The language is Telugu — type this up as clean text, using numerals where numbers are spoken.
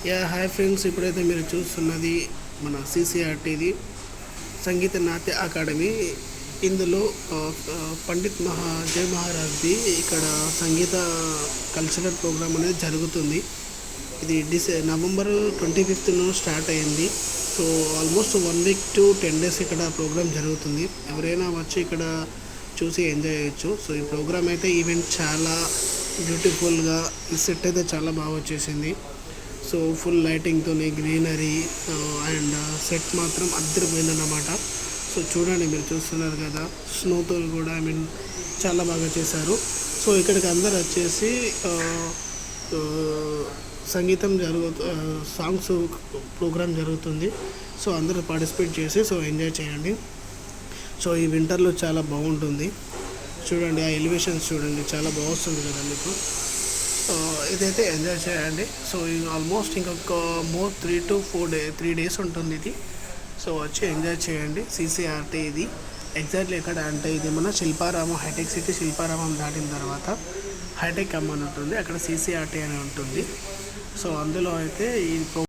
హాయ్ ఫ్రెండ్స్, ఇప్పుడైతే మీరు చూస్తున్నది మన సిసిఆర్టీది సంగీత నాట్య అకాడమీ. ఇందులో పండిత్ జై మహారాజ్ది ఇక్కడ సంగీత కల్చరల్ ప్రోగ్రామ్ అనేది జరుగుతుంది. ఇది నవంబర్ 25న స్టార్ట్ అయింది. So almost 1 week to 10 days ఇక్కడ ప్రోగ్రామ్ జరుగుతుంది. ఎవరైనా వచ్చి ఇక్కడ చూసి ఎంజాయ్ చేయొచ్చు. సో ఈ ప్రోగ్రామ్ అయితే ఈవెంట్ చాలా బ్యూటిఫుల్గా, ఈ సెట్ అయితే చాలా బాగా వచ్చేసింది. సో ఫుల్ లైటింగ్తో గ్రీనరీ అండ్ సెట్ మాత్రం అద్దరిపోయిందన్నమాట. సో చూడండి, మీరు చూస్తున్నారు కదా, స్నోతో కూడా చాలా బాగా చేశారు. సో ఇక్కడికి అందరు వచ్చేసి సంగీతం సాంగ్స్ ప్రోగ్రామ్ జరుగుతుంది. సో అందరూ పార్టిసిపేట్ చేసి ఎంజాయ్ చేయండి. సో ఈ వింటర్లో చాలా బాగుంటుంది. చూడండి, ఆ ఎలివేషన్స్ చూడండి, చాలా బాగుంటుంది కదా మీకు. ఇదైతే ఎంజాయ్ చేయండి. సో ఆల్మోస్ట్ ఇంకొక 3 days ఉంటుంది ఇది. సో వచ్చి ఎంజాయ్ చేయండి. సిసిఆర్టీ ఇది ఎగ్జాక్ట్లీ ఎక్కడ అంటే, ఇది మన శిల్పారామం, హైటెక్ సిటీ శిల్పారామం దాటిన తర్వాత హైటెక్ అమ్మని ఉంటుంది, అక్కడ సిసిఆర్టీ అని ఉంటుంది. సో అందులో అయితే ఈ